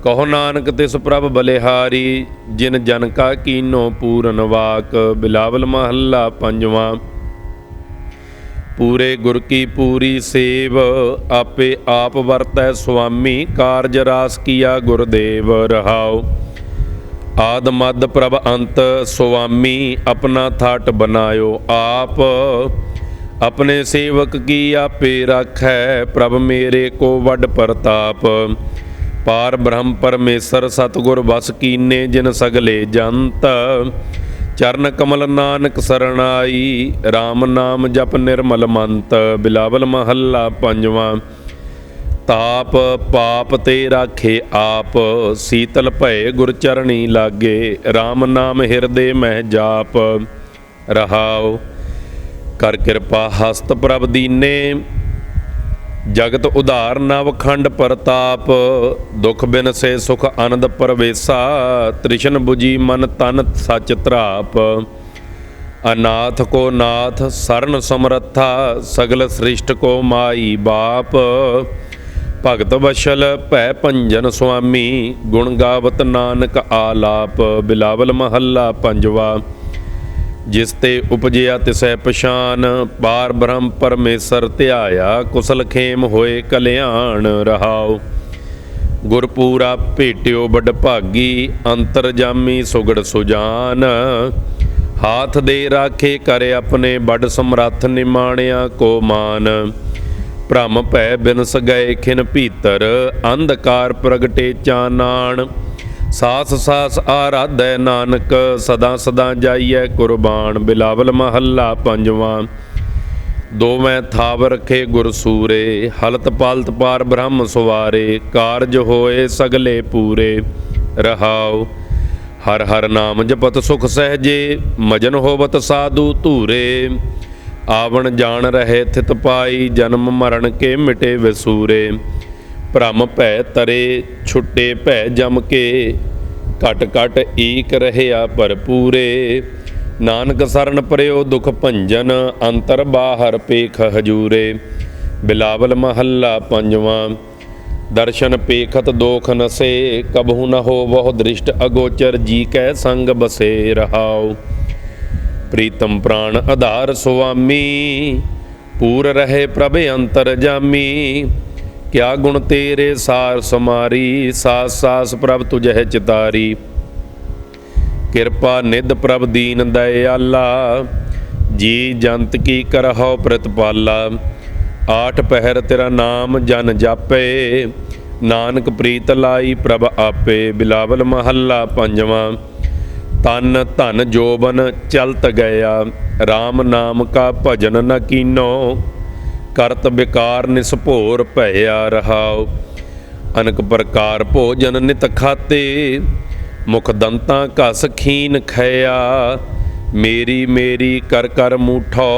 कहो नानक तिस प्रभ बलिहारी, जिन जन का कीनो पूरन वाक। बिलावल महला पंजवां, पूरे गुर की पूरी सेव, आपे आप वरतै स्वामी, कारज रास किया गुरदेव। रहाओ आद मद प्रभ अंत स्वामी, अपना थाट बनायो आप, अपने सेवक की आपे राखै, प्रभ मेरे को वड प्रताप। पार ब्रह्म परमेश्वर सतगुर बस कीने, जिन सगले जंत, चरण कमल नानक सरणाई, राम नाम जप निर्मल मंत। बिलावल महला पंजवां, ताप पाप ते राखे आप, शीतल भय गुर चरणी लागे, राम नाम हिरदे मह जाप। रहाओ कर किरपा हस्त प्रभ दीने, जगत उधार नवखंड प्रताप। दुख बिन से सुख आनंद परवेसा, तृष्ण बुझी मन तन सच त्राप। अनाथ को नाथ शरण समरथा, सगल सृष्ट को माई बाप। भगत वशल भै भंजन स्वामी, गुण गावत नानक आलाप। बिलावल महला पंजवा। जिस ते उपजिया तिसै पछान, पार ब्रह्म परमेसर ध्याया। कुशल खेम होए कल्याण रहाओ। गुरपूरा भेटियो बड़ भागी, अंतरजामी सुगड़ सुजान। हाथ दे राखे करे अपने, बड़ समरथ निमाणिया को मान। भ्रम भै बिनस गए खिन भीतर, अंधकार प्रगटे चानान। सास सास आराधै नानक, सदा सदा जाइए कुर्बान। बिलावल महला पंजवा। दोवें थाव रखे गुर सूरे, हलत पालत पार ब्रह्म सवारे। कारज होए सगले पूरे रहाओ। हर हर नाम जपत सुख सहजे, मजन होवत साधु धूरे। आवण जान रहे थित पाई, जन्म मरण के मिटे विसूरे। भ्रम भै तरे छुटे भै जम के, घट घट ईक रहया भरपूरे। नानक सरन परयो दुख भंजन, अंतर बाहर पेख हजूरे। बिलावल महला पंजवा। दर्शन पेखत दोख नसे, कबहु न हो वह दृष्ट अगोचर। जी कै संग बसे रहाओ। प्रीतम प्राण आधार स्वामी, पूर रहे प्रभ अंतर जामी। क्या गुण तेरे सार समारी, सास सास प्रभ तुझे चितारी। कृपा निध प्रभ दीन दयाला, जी जंत की करहो प्रतिपाला। आठ पहर तेरा नाम जन जापे, नानक प्रीत लाई प्रभ आपे। बिलावल महला पंजवा। तन धन जोबन चलत गया, राम नाम का भजन न कीनो। करत विकार निस्भोर भया रहाओ। अनक प्रकार भोजन नित खाते, मुख दंता घस खीन खया। मेरी मेरी कर कर मूठो,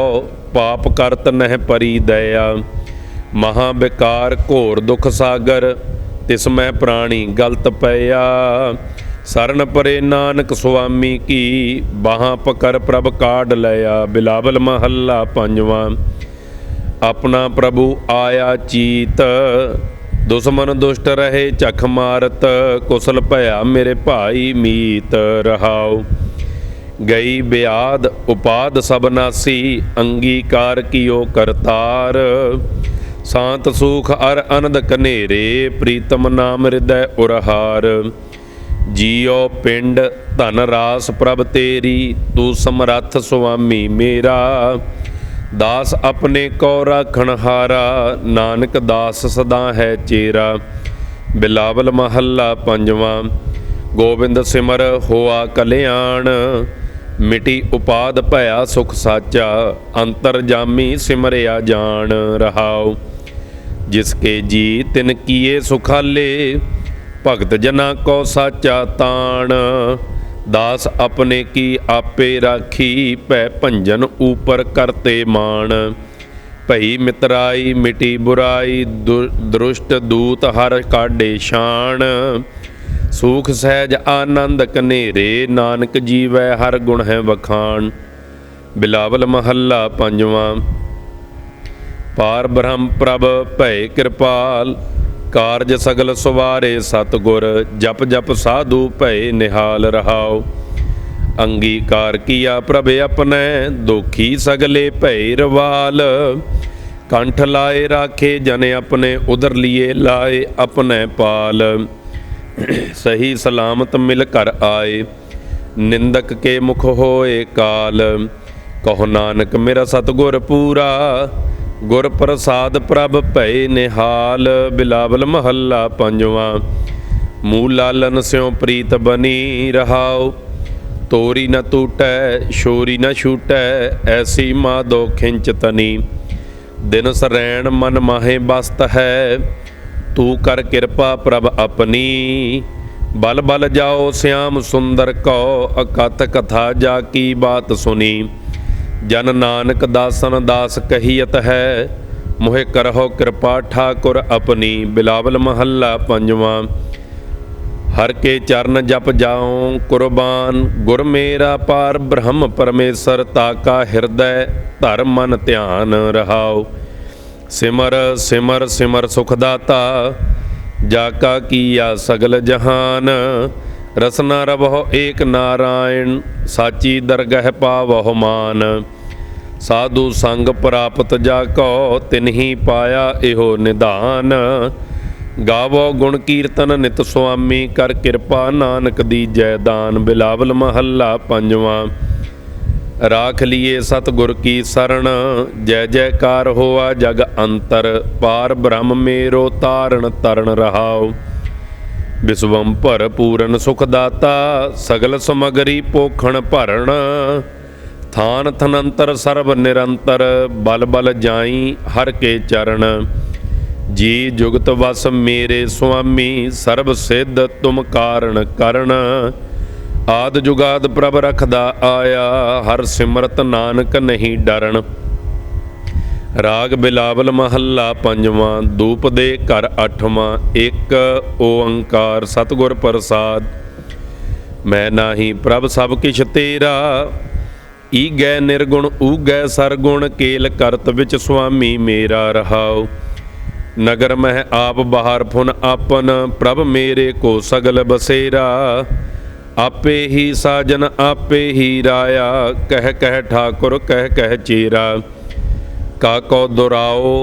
पाप करत नह परी दया। महा विकार घोर दुख सागर, तिसमै प्राणी गलत पया। सरन परे नानक स्वामी की, बाहां पकड़ प्रभ काढ़ लया। बिलावल महला पंजवा। अपना प्रभु आया चीत, दुश्मन दुष्ट रहे चख मारत। कुशल भया मेरे भाई मीत रहाओ। गई ब्याद उपाद सब नासी, अंगीकार कियो करतार। शांत सुख अर आनंद कनेरे, प्रीतम नाम हृदय उरहार। जियो पिंड धन रास प्रभ तेरी, तू समरथ स्वामी मेरा। दास अपने को राखण हारा, नानक दास सदा है चेरा। बिलावल महला पंजवा। गोविंद सिमर होआ कल्याण, मिटी उपाद भया सुख साचा। अंतर जामी सिमरिया जान रहाओ। जिसके जी तिन किए सुखाले, भगत जना को साचा ताण। दास अपने की आपे राखी, पै भंजन ऊपर करते मान। भई मितराई मिटी बुराई, दुष्ट दूत हर काढ़े शान। सूख सहज आनंद कनेरे, नानक जीवै हर गुण है वखान। बिलावल महला पंजवा। पार ब्रह्म प्रभ भय कृपाल, कारज सगल सवारे सतगुर। जप जप साधु भय निहाल रहाओ। अंगीकार किया प्रभ अपने, दोखी सगले भय रवाल। कंठ लाए राखे जन अपने, उधर लिए लाए अपने पाल। सही सलामत मिल कर आए, निंदक के मुख होए काल। कहो नानक मेरा सतगुर पूरा, गुर प्रसाद प्रभ भय निहाल। बिलावल महला पंजवा। मूल लालन स्यों प्रीत बनी रहाओ। तोरी न टूटै शोरी न छूटै, ऐसी माधो खिंच तनी। दिन सरैण मन माहे बसत है, तू कर कृपा प्रभ अपनी। बल बल जाओ श्याम सुंदर को, अकथ कथा जा की बात सुनी। जन नानक दासन दास कहियत है, मोहे करहो कृपा ठाकुर अपनी। बिलावल महला पंजवा। हर के चरण जप जाऊं कुर्बान। गुर मेरा पार ब्रह्म परमेश्वर, ताका हृदय धर मन ध्यान रहाओ। सिमर सिमर सिमर सुखदाता, जाका किया सगल जहान। रसना रवहो एक नारायण, साची दरगह पावहो मान। साधु संग प्राप्त जाको, तिन्ही पाया इहो निधान। गावो गुण कीर्तन नित स्वामी, कर किरपा नानक दीजै दान। बिलावल महला पंजवा। राख लिए सतगुर की शरण, जय जयकार होआ जग अंतर। पार ब्रह्म मेरो तारण तरण रहाओ। विश्वम भर पूरन सुखदाता, सगल समगरी पोखण भरण। थान थनंतर सर्व निरंतर, बल बल जाई हर के चरण। जी जुगत वस मेरे स्वामी, सर्व सिद्ध तुम कारण करण। आद जुगाद प्रभ रखदा आया, हर सिमरत नानक नहीं डरन। राग बिलावल महला पंजवां। धूप दे घर अठवां। एक ओंकार सतगुर प्रसाद। मैं नाही प्रभ सब किछ तेरा, ईगै निर्गुण ऊगै सरगुण। केल करत विच स्वामी मेरा रहाओ। नगर मह आप बाहर फुन आपन, प्रभ मेरे को सगल बसेरा। आपे ही साजन आपे ही राया, कह कह ठाकुर कह कह चेरा। काको दुराओ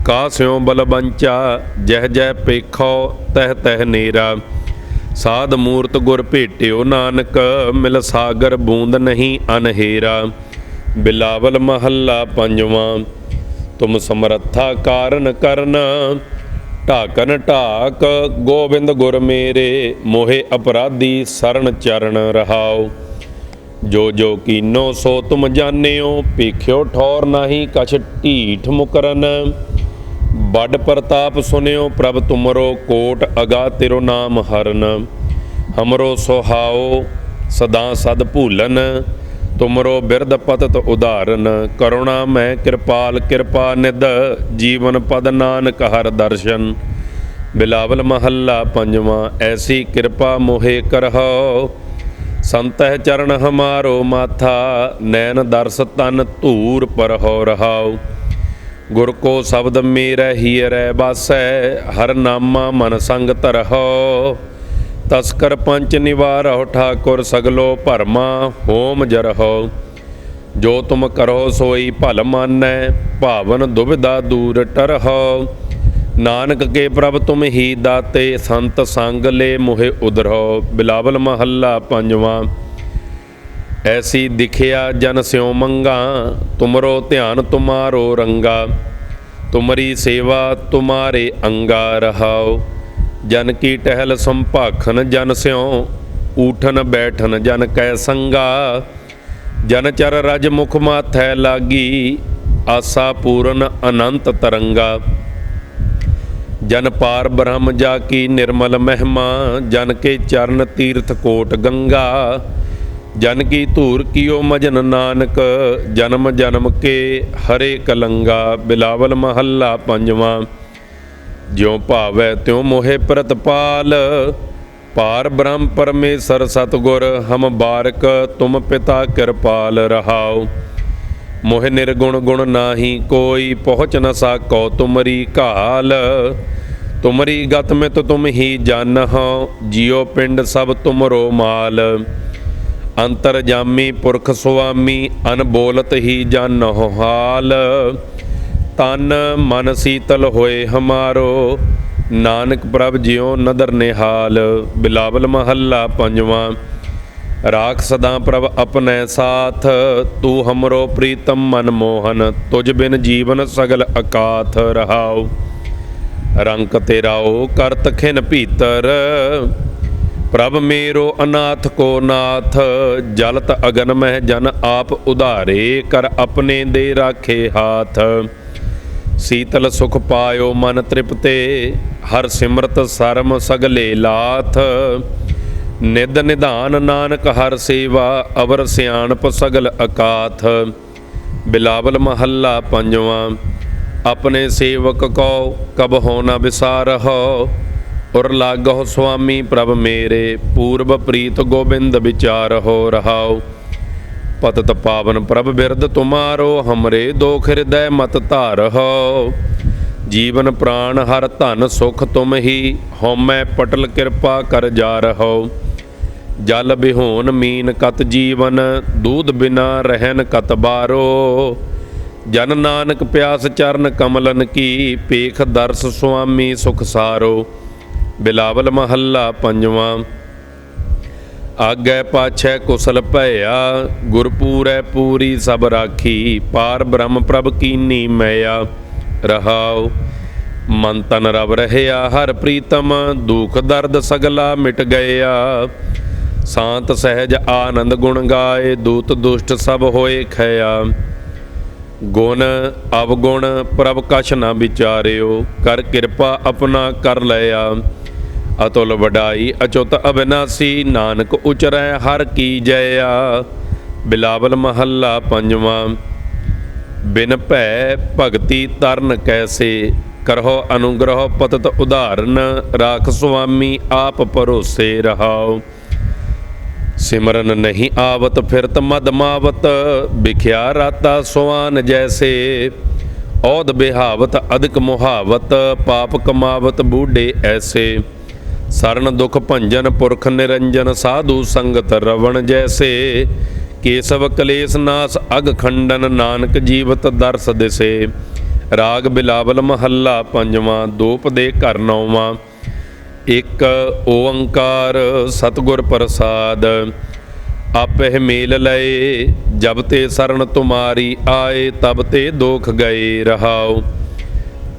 का स्यों बलबंचा, जह जह पेखो तह तह नेरा। साध मूरत गुर भेटियो नानक, मिल सागर बूंद नहीं अनहेरा। बिलावल महला पंजवां। तुम समरथा कारण करन, ढाकन ढाक गोबिंद गुर मेरे। मोहे अपराधी शरण चरण रहाओ। जो जो कीनो सो तुम जानियो, पेख्यो ठौर नाही कछ ढीठ मुकरन। बड़ प्रताप सुनियो प्रभ तुमरो, कोट अगा तेरो नाम हरन। हमरो सुहाओ सदा सद भूलन, तुमरो बिरद पतत उदाहरन। करुणा मैं कृपाल कृपा निध, जीवन पद नानक हर दर्शन। बिलावल महला पंजवां। ऐसी कृपा मोहे करहो, संतह चरण हमारो माथा। नैन दर्श तन धूर पर हो रहाओ। गुर को शब्द मेरा हीरै बासै, हर नामा मन संग तरहो। तस्कर पंच निवारहो ठाकुर, सगलो भरमा होम जरहो। जो तुम करो सोई भल मानै, भावन दुविधा दूर टरहो। नानक के प्रभ तुम ही दाते, संत संग ले मोहे उधरो। बिलावल महला पंजवां। ऐसी दिखिया जन स्यों मंगा, तुमरो ध्यान तुम्हारो रंगा। तुमरी सेवा तुम्हारे अंगा रहाओ। जन की टहल संभाखन जन स्यों, ऊठन बैठन जन कै संगा। जन चर रज मुख माथै लागी, आसा पूरन अनंत तरंगा। जन पार ब्रह्म जाकी निर्मल महिमा, जन के चरण तीर्थ कोट गंगा। जन की धूर कियो मजन नानक, जन्म जन्म के हरे कलंगा। बिलावल महला पंजवां। ज्यों भावै त्यों मोहे प्रतिपाल, पार ब्रह्म परमेश्वर सतगुर। हम बारक तुम पिता कृपाल रहाओ। मोह निर्गुण गुण नाही कोई, पहुँच न साको तुमरी काल। तुमरी गत में तो तुम ही जानहो, जियो पिंड सब तुमरो माल। अंतर जामी पुरख सुआमी, अनबोलत ही जानहो हाल। तन मन शीतल होए हमारो, नानक प्रभ जियो नदर निहाल। बिलावल महला पंजवां। राख सदा प्रभ अपने साथ, तू हमरो प्रीतम मन मोहन। तुझ बिन जीवन सगल अकाथ रहाओ। रंक तेराओ करत खिन भीतर, प्रभ मेरो अनाथ को नाथ। जलत अगन मह जन आप उधारे, कर अपने दे राखे हाथ। शीतल सुख पायो मन तृप्ते, हर सिमरत सरम सगले लाथ। निध निधान नानक हर सेवा, अवर सियाणप सगल अकाथ। बिलावल महला पंजवां। अपने सेवक को कब हो न विसारहो, उर लागो स्वामी प्रभ मेरे, पूर्व प्रीत गोबिंद विचार हो रहाओ। पतत पावन प्रभ बिरद तुम्हारो, हमरे दोख हृदय मत धार हो। जीवन प्राण हर धन सुख तुम ही, होमै पटल कृपा कर जा रहो। जल बिहोन मीन कत जीवन, दूध बिना रहन कत बारो। जन नानक प्यास चरण कमलन की, पेख दर्श स्वामी सुख सारो। बिलावल महला पंजवा। आगै पाछै कुशल भया, गुरपूरै पूरी सब राखी। पार ब्रह्म प्रभ कीनी मैया, रहाओ। मन तन रब रहया हर प्रीतम, दुख दर्द सगला मिट गया। शांत सहज आनंद गुण गाए, दूत दुष्ट सब होए खया। गुण अवगुण प्रभ कछ न विचारियो, कर कृपा अपना कर लया। अतुल वडाई अचुत अविनाशी, नानक उचरै हर की जया। बिलावल महला पंजवा। बिन भै भगति तरन कैसे, करहो अनुग्रह पतत उदाहरण। राख स्वामी आप भरोसे रहाओ। सिमरन नहीं आवत फिरत मदमावत, बिख्या राता सुआन जैसे। औध बिहावत अधिक मुहावत, पाप कमावत बूढ़े ऐसे। शरण दुख भंजन पुरख निरंजन, साधु संगत रवण जैसे। केशव कलेश नाश अग खंडन, नानक जीवत दर्श दिसे। राग बिलावल महला पंजवा। दोप दे घर नौवां। एक ओंकार सतगुर प्रसाद, आपह मेल लए। जब ते शरण तुम्हारी आए, तब ते दोख गए रहाओ।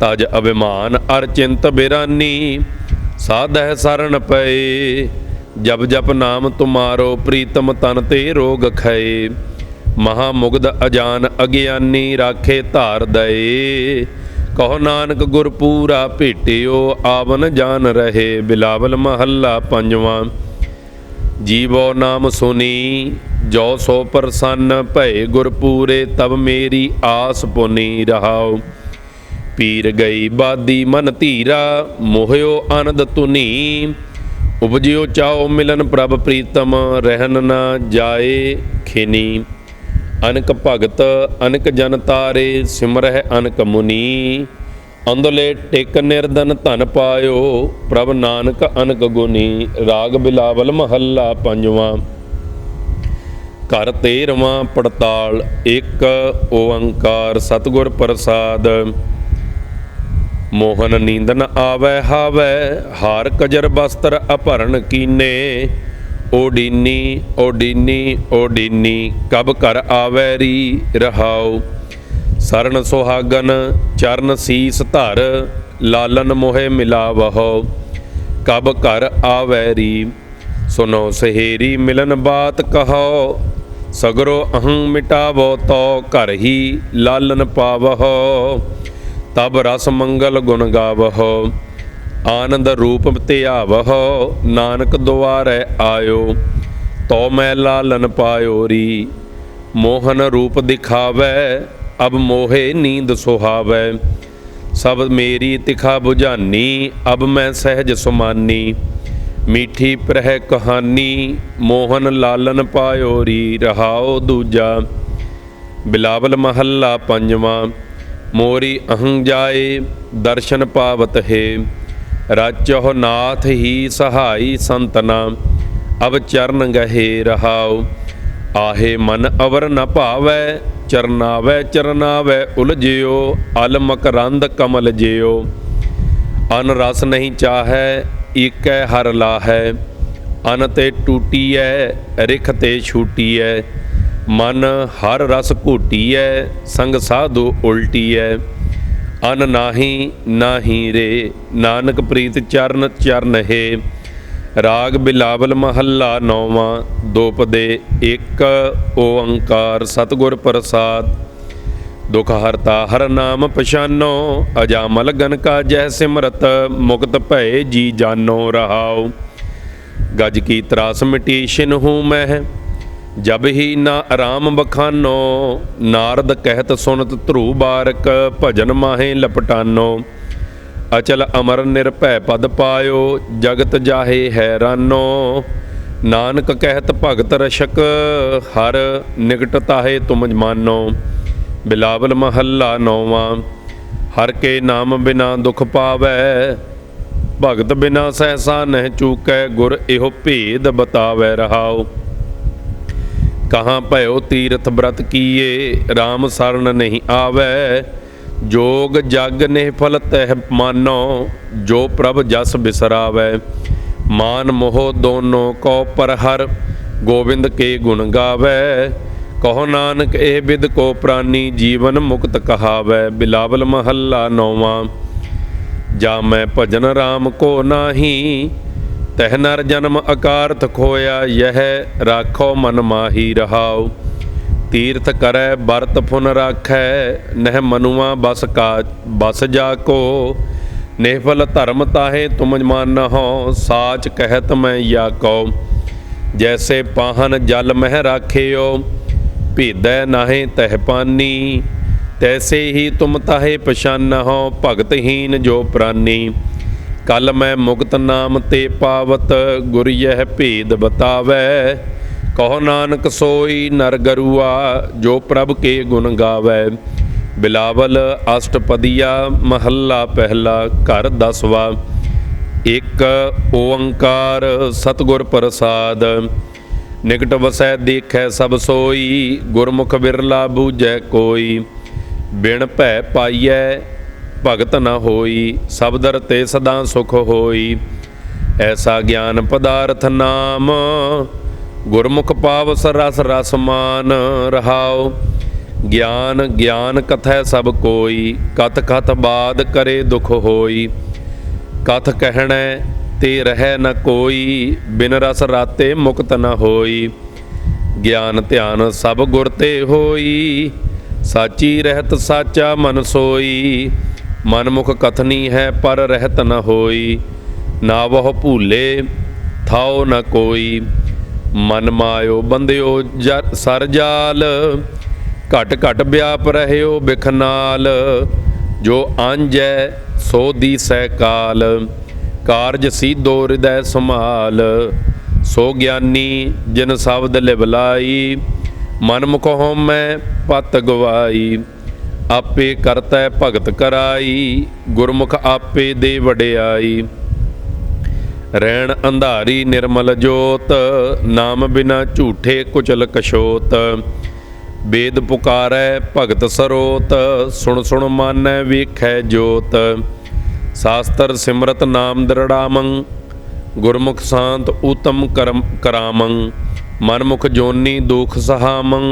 तज अभिमान अर चिंत बिरानी, साधह शरण पए। जब जप नाम तुम्हारो, प्रीतम तन ते रोग खए। महामुग्ध अजान अज्ञानी, राखे धार दए। कहो नानक गुर पूरा भेटियो, आवन जान रहे। बिलावल महला पंजवा। जीवो नाम सुनी, जो सो प्रसन्न भय गुर पूरे। तब मेरी आस पुनी रहाओ। पीर गई बादी मन धीरा, मोहयो आनंद तुनी। उपजियो चाओ मिलन प्रभ प्रीतम, रहन न जाए खिनी। अनक भगत अनक जन तारे, सिमरह अनक मुनि। अंदले टेक निर्धन धन पायो, प्रभ नानक अनक गुनी। राग बिलावल महला पंजवा। घर 13वां पड़ताल। एक ओंकार सतगुर प्रसाद। मोहन नींद न आवै हावै, हार कजर वस्त्र अपहरण कीने। ओडीनी ओडीनी ओडीनी, कब कर आवैरी रहाओ। शरण सुहागन चरण शीस धर, लालन मोहे मिलावहो। कब कर आवैरी, सुनो सहेरी मिलन बात कहो। सगरो अहं मिटावो, तो घर ही लालन पावहो। तब रस मंगल गुण गावहो, आनंद रूप त्यावहो। नानक द्वारै आयो, तो मैं लालन पायो री। मोहन रूप दिखावै, अब मोहे नींद सुहावै। सब मेरी तिखा बुझानी, अब मैं सहज सुमानी। मीठी प्रह कहानी, मोहन लालन पायो री। रहाओ दूजा। बिलावल महला पंजवा। मोरी अहं जाए, दर्शन पावत है। राचो नाथ ही सहाई संतना, अब चरण गहे रहाओ। आहे मन अवर न भावै, चरनावै चरनावै उलझियो। अल मकरंद कमल जियो। अन रस नहीं चाहै, इकै हर लाहै। अन ते टूटीऐ, रिख ते छूटीऐ। मन हर रस घूटीऐ, संग साधु उल्टीऐ। अन नाही नाही रे, नानक प्रीत चरण चरण है। राग बिलावल महला नौवां। दोप दे एक ओंकार सतगुर प्रसाद। दुख हरता हर नाम पछानो, अजामल गन का जय सिमरत। मुक्त भय जी जानो रहाओ। गज की त्रास मिटी शिनहूँ मैं, जब ही ना आराम बखानो। नारद कहत सुनत ध्रुव बारक, भजन माहे लपटानो। अचल अमर निर्भय पद पायो, जगत जाहे हैरानो। नानक कहत भगत रशक, हर निकट ताहे तुम मानो। बिलावल महला नौवां। हर के नाम बिना दुख पावै, भगत बिना सहसा नह चूकै। गुर इहो भेद बतावै रहाओ। कहाँ भयो तीर्थ व्रत किए, राम शरण नहीं आवै। जोग जग निफल तह मानो, जो प्रभ जस बिसरावै। मान मोह दोनों को पर हर, गोविंद के गुण गावै। कहो नानक एह बिद को प्राणी, जीवन मुक्त कहावै। बिलावल महला नौवां। जा मैं भजन राम को नाही, तह नर जन्म अकारथ खोया। यह राखो मन माही रहाओ। तीर्थ करे बरत फुन राखै, नह मनुआ बस का बस जाको। निफल धर्म ताहे तुम मानहो, साच कहत मैं या को। जैसे पाहन जल मह राखियो, भेदै नाहे तह पानी। तैसे ही तुम ताहे पछानहो, भगतहीन जो प्राणी। कल मैं मुक्त नाम ते पावत, गुर यह भेद बतावै। कहो नानक सोई नर गरुआ, जो प्रभ के गुण गावै। बिलावल अष्टपदिया महला पहला। घर दसवा। एक ओंकार सतगुर प्रसाद, निकट वसै देखै सब सोई। गुरमुख बिरला बूझै कोई, बिन भै पाइयै भगत न होई। सब दर ते सदा सुख होई, ऐसा ज्ञान पदार्थ नाम। गुरमुख पावस रस रस मान रहाओ। ज्ञान ज्ञान कथै सब कोई, कथ कथ बाद करे दुख होई। कथ कहणै ते रहै न कोई, बिन रस राते मुक्त न होई। ज्ञान ध्यान सब गुर ते होई, साची रहत साचा मन सोई। मनमुख कथनी है पर रहत न होई, ना वह भूले थाओ न कोई। मन मायो बंधियो सर जाल, घट घट व्याप रहियो बिख नाल। जो आंजै सो दीसै काल, कारज सीधो हृदय संभाल। सो ज्ञानी जिन शब्द लिवलाई, मनमुख होमै पत गवाई। आपे करतै भगत कराई, गुरमुख आपे दे वडियाई। रैण अंधारी निर्मल जोत, नाम बिना झूठे कुचल कछोत। वेद पुकारै भगत सरोत, सुन सुन मानै वेखै जोत। शास्त्र सिमरत नाम दृढ़ामं, गुरमुख शांत उत्तम करामं। मनमुख जोनी दुख सहामं,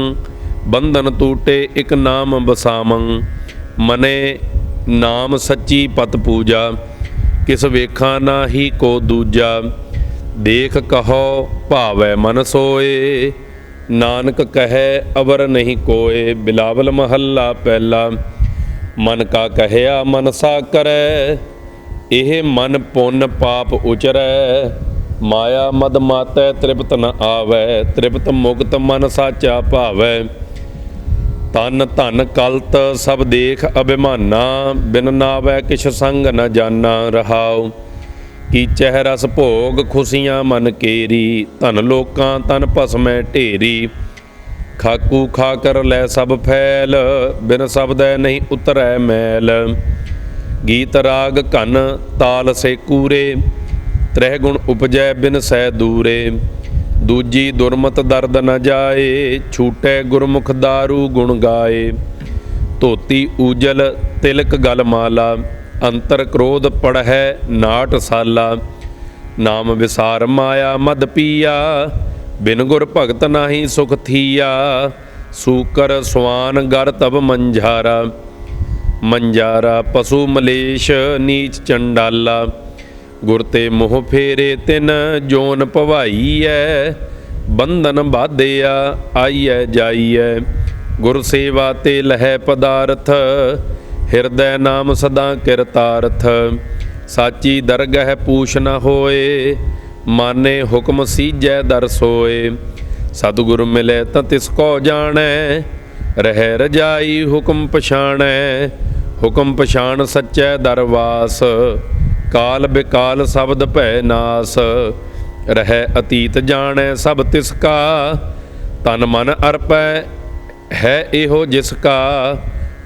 बंधन टूटे एक नाम बसामं। मने नाम सच्ची पत पूजा, किस वेखा नाही को दूजा। देख कहो भावै मन सोए, नानक कहे अवर नहीं कोय। बिलावल महला पहला। मन का कहया मन सा करै, एह मन पुन पाप उचरै। माया मद मातै तृप्त न आवै, तृप्त मुक्त मन साचा भावै। तन धन कलत सब देख अभिमाना, बिन नावै किछ संग न जाना रहाओ। कीचह रस भोग खुशियाँ मन केरी, धन लोकां तन भस्मै ढेरी। खाकू खा कर लै सब फैल, बिन शब्दै नहीं उतरै मैल। गीत राग घन ताल से कूरे, त्रह गुण उपजै बिन सै दूरे। दूजी दुरमत दर्द न जाए, छूटै गुरमुख दारू गुण गाए। धोती ऊजल तिलक गल माला, अंतर क्रोध पढ़ै नाट साला। नाम विसार माया मद पिया, बिन गुर भगत नाही सुख थिया। सूकर स्वान गर तब मंझारा, मंझारा पशु मलेश नीच चंडाला। गुर ते मोह फेरे तिन जोन भवाईऐ, बंधन बाधिया आईऐ जाईऐ। गुर सेवा ते लहै पदार्थ, हिरदै नाम सदा किरतार्थ। साची दरगह पूछ न होए, माने हुक्म सीजै दर सोए। सतगुर मिले त तिसको जाणै, रहै रजाई हुक्म पछाणै। ਹੁਕਮ ਪਛਾਣ ਸੱਚੈ ਦਰਵਾਸ, ਕਾਲ ਬਿਕਾਲ ਸ਼ਬਦ ਭੈ ਨਾਸ। ਰਹਿ ਅਤੀਤ ਜਾਣੈ ਸਭ ਤਿਸ ਕਾ, ਤਨ ਮਨ ਅਰਪੈ ਹੈ ਇਹੋ ਜਿਸ ਕਾ।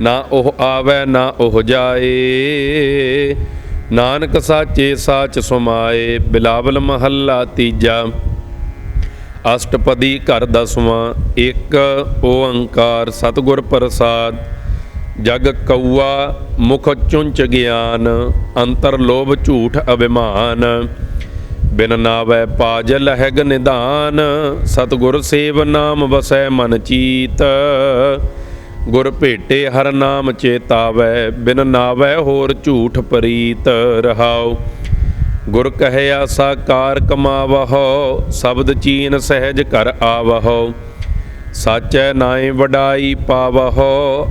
ਨਾ ਉਹ ਆਵੈ ਨਾ ਉਹ ਜਾਏ, ਨਾਨਕ ਸਾਚੇ ਸਾਚ ਸੁਮਾਏ। ਬਿਲਾਵਲ ਮਹੱਲਾ ਤੀਜਾ। ਅਸ਼ਟਪਦੀ ਘਰ ਦਸਵਾਂ। ਇੱਕ ਓੰਕਾਰ ਸਤਿਗੁਰ ਪ੍ਰਸਾਦ। ਜਗ ਕਊਆ ਮੁਖ ਚੁੰਚ ਗਿਆਨ, ਅੰਤਰ ਲੋਭ ਝੂਠ ਅਭਿਮਾਨ। ਬਿਨ ਨਾਵੈ ਪਾਜ ਲਹਿਗ ਨਿਧਾਨ, ਸਤਿਗੁਰ ਸੇਵ ਨਾਮ ਵਸੈ ਮਨ ਚੀਤ। ਗੁਰ ਭੇਟੇ ਹਰ ਨਾਮ ਚੇਤਾਵੈ, ਬਿਨ ਨਾਵੈ ਹੋਰ ਝੂਠ ਪ੍ਰੀਤ। ਰਹਾਉ ਗੁਰ ਕਹਿਆ ਸਾਕਾਰ ਕਮਾਵਹੁ, ਸ਼ਬਦ ਚੀਨ ਸਹਿਜ ਘਰ ਆਵਹੁ। ਸਾਚੈ ਨਾਇ ਵਡਾਈ ਪਾਵਹੁ,